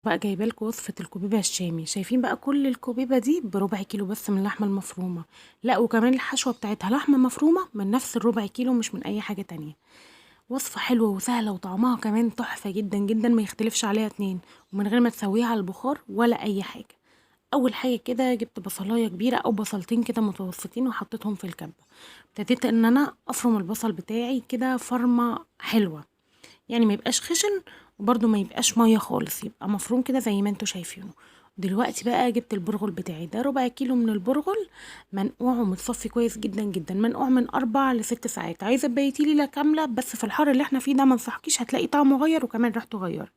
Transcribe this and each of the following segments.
بقى جايبه لكم وصفه الكوبيبه الشامي. شايفين بقى كل الكوبيبه دي بربع كيلو بس من اللحمه المفرومه. لا وكمان الحشوه بتاعتها لحمه مفرومه من نفس الربع كيلو، مش من اي حاجه تانية. وصفه حلوه وسهله وطعمها كمان تحفه جدا جدا، ما يختلفش عليها اتنين، ومن غير ما تسويها على البخار ولا اي حاجه. اول حاجه كده جبت بصلايه كبيره او بصلتين كده متوسطين وحطيتهم في الكبه. ابتديت ان انا افرم البصل بتاعي كده فرمه حلوه، يعني ما يبقاش خشن وبرده ما يبقاش ميه خالص، يبقى مفروم كده زي ما انتوا شايفينه. دلوقتي بقى جبت البرغل بتاعي، ده ربع كيلو من البرغل، منقوع ومتصفي كويس جدا جدا، منقوع من 4 ل6 ساعات. عايزه تبيتي ليله كامله، بس في الحر اللي احنا فيه ده ما انصحكيش، هتلاقي طعمه غير وكمان ريحته غير.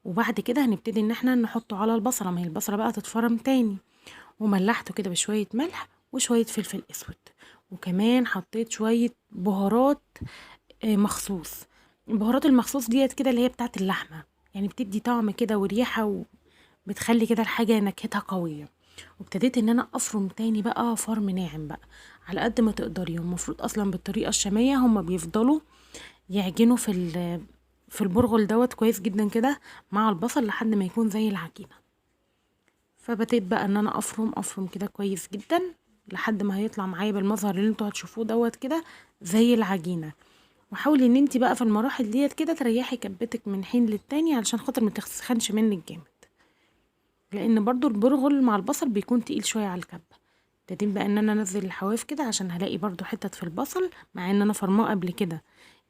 وبعد كده هنبتدي ان احنا نحطه على البصله، ما هي البصله بقى تتفرم تاني. وملحته كده بشويه ملح وشويه فلفل اسود، وكمان حطيت شويه بهارات مخصوص. البهارات المخصوص ديت كده اللي هي بتاعت اللحمة، يعني بتدي طعم كده وريحة، وبتخلي كده الحاجة نكهتها قوية. وابتديت ان انا افرم تاني بقى فرم ناعم بقى على قد ما تقدري. المفروض اصلا بالطريقة الشامية هما بيفضلوا يعجنوا في البرغل دوت كويس جدا كده مع البصل لحد ما يكون زي العجينة. فبديت بقى ان انا افرم كده كويس جدا لحد ما هيطلع معايا بالمظهر اللي انتوا هتشوفوه دوت كده زي العجينة. وحاولي ان انت بقى في المراحل ديت كده تريحي كبتك من حين للتاني علشان خاطر ما تسخنش منك جامد، لان برضو البرغل مع البصل بيكون تقيل شويه على الكبه. ابتديت بقى ان انا انزل الحواف كده عشان هلاقي برضو حتت في البصل، مع ان انا فرماه قبل كده.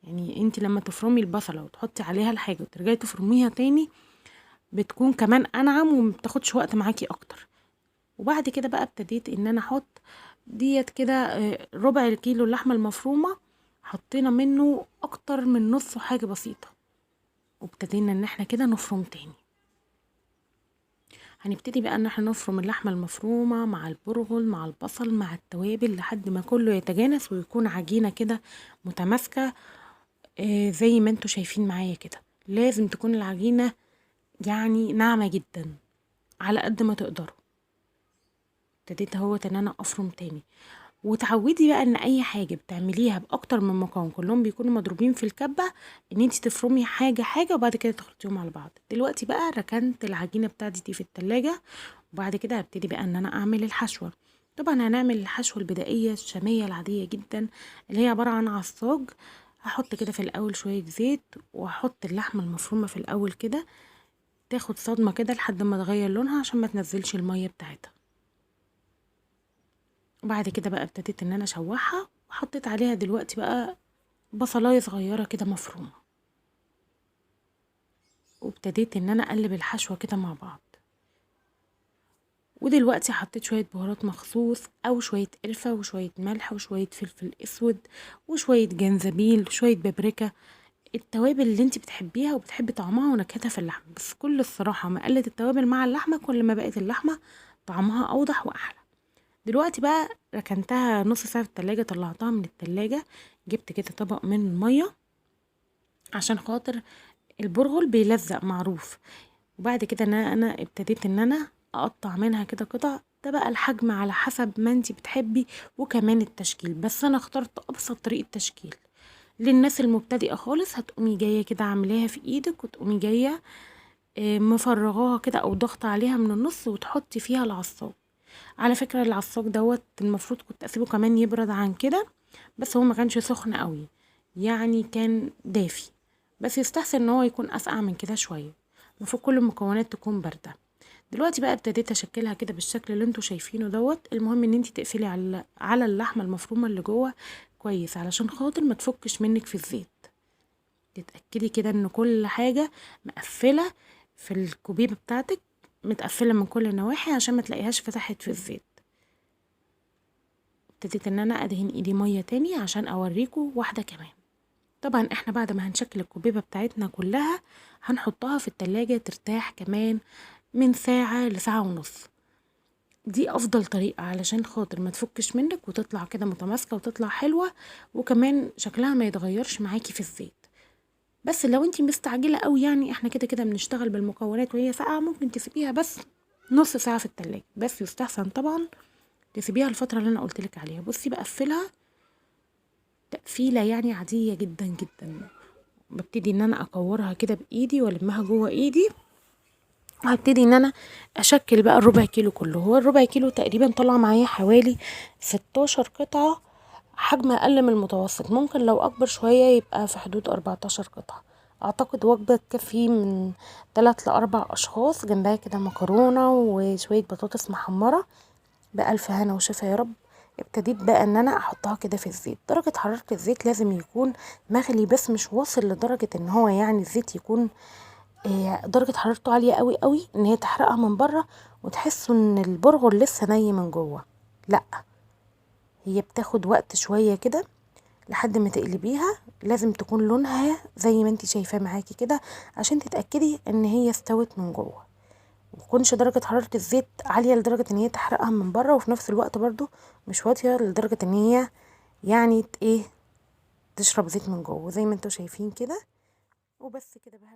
يعني انت لما تفرمي البصله وتحطي عليها الحاجه وترجعي تفرميها تاني بتكون كمان انعم ومبتاخدش وقت معاكي اكتر. وبعد كده بقى ابتديت ان انا احط ديت كده ربع كيلو اللحمه المفرومه، حطينا منه اكتر من نصه حاجه بسيطه. وابتدينا ان احنا كده نفرم تاني. هنبتدي بقى ان احنا نفرم اللحمة المفرومة مع البرغل مع البصل مع التوابل لحد ما كله يتجانس ويكون عجينة كده متماسكة. زي ما انتوا شايفين معايا كده لازم تكون العجينة يعني ناعمة جدا على قد ما تقدروا. ابتديت اهوت ان انا افرم تاني. وتعودي بقى ان اي حاجه بتعمليها باكتر من مكون كلهم بيكونوا مضروبين في الكبه، ان انت تفرمي حاجه حاجه وبعد كده تخلطيهم على بعض. دلوقتي بقى ركنت العجينه بتاعتي دي في التلاجة، وبعد كده هبتدي بقى ان انا اعمل الحشوه. طبعا هنعمل الحشوه البدائيه الشاميه العاديه جدا اللي هي عباره عن عصاج. هحط كده في الاول شويه زيت، واحط اللحمه المفرومه في الاول كده تاخد صدمه كده لحد ما تغير لونها عشان ما تنزلش الميه بتاعتها. وبعد كده بقى ابتديت ان انا اشوحها وحطيت عليها دلوقتي بقى بصلايه صغيره كده مفرومه. وابتديت ان انا اقلب الحشوه كده مع بعض. ودلوقتي حطيت شويه بهارات مخصوص او شويه قرفه وشويه ملح وشويه فلفل اسود وشويه جنزبيل وشويه بابريكا، التوابل اللي انت بتحبيها وبتحبي طعمها ونكهتها في اللحمه. بس كل الصراحه ما قلت التوابل مع اللحمه كل ما بقت اللحمه طعمها اوضح واحلى. دلوقتي بقى ركنتها نص ساعة في التلاجة، طلعتها من التلاجة، جبت كده طبق من المية عشان خاطر البرغل بيلزق معروف. وبعد كده انا ابتديت ان انا اقطع منها كده قطع، ده بقى الحجم على حسب ما انتي بتحبي وكمان التشكيل، بس انا اخترت ابسط طريقة تشكيل. للناس المبتدئة خالص هتقومي جاية كده عاملاها في ايدك وتقومي جاية مفرغاها كده او ضغط عليها من النص وتحطي فيها العصاج. على فكرة العصاج دوت المفروض كنت اسيبه كمان يبرد عن كده، بس هو ما كانش سخن قوي، يعني كان دافي، بس يستحسن ان هو يكون اسقع من كده شوية. المفروض كل المكونات تكون باردة. دلوقتي بقى ابتديت اشكلها كده بالشكل اللي انتوا شايفينه دوت. المهم ان انتي تقفلي على اللحمة المفرومة اللي جوه كويس علشان خاطر ما تفكش منك في الزيت. تتأكدي كده ان كل حاجة مقفلة في الكوبيبة بتاعتك، متقفلة من كل النواحي عشان ما تلاقيهاش فتحت في الزيت. ابتديت ان انا ادهن ايدي مية تاني عشان اوريكم واحدة كمان. طبعا احنا بعد ما هنشكل الكوبيبة بتاعتنا كلها هنحطها في التلاجة ترتاح كمان من ساعة لساعة ونص. دي افضل طريقة علشان خاطر ما تفكش منك وتطلع كده متماسكة وتطلع حلوة، وكمان شكلها ما يتغيرش معاكي في الزيت. بس لو انتي مستعجلة قوي، يعني احنا كده كده بنشتغل بالمكونات وهي ساقعة، ممكن تسيبيها بس نص ساعة في التلاجة، بس يستحسن طبعا تسيبيها الفترة اللي انا قلتلك عليها. بصي بقفلها تقفيلة يعني عادية جدا جدا، ببتدي ان انا اكورها كده بايدي والمها جوه ايدي وهبتدي ان انا اشكل بقى الربع كيلو كله. هو الربع كيلو تقريبا طلع معايا حوالي 16 قطعة، حجم اقل من المتوسط، ممكن لو اكبر شوية يبقى في حدود 14 قطعة. اعتقد وجبة تكفي من 3 ل4 اشخاص، جنبها كده مكرونة وشوية بطاطس محمرة. بألف هنا وشفا يا رب. ابتديت بقى ان انا احطها كده في الزيت. درجة حرارة الزيت لازم يكون مغلي، بس مش واصل لدرجة ان هو يعني الزيت يكون درجة حرارته عالية قوي قوي ان هي تحرقها من بره وتحسوا ان البرغل لسه ني من جوه. لا، هي بتاخد وقت شوية كده لحد ما تقلبيها. لازم تكون لونها زي ما انت شايفاه معاكي كده عشان تتأكدي ان هي استوت من جوه. متكونش درجة حرارة الزيت عالية لدرجة ان هي تحرقها من بره، وفي نفس الوقت برضو مش واطية لدرجة ان هي يعني ايه تشرب زيت من جوه، زي ما انتوا شايفين كده. وبس كده بقى.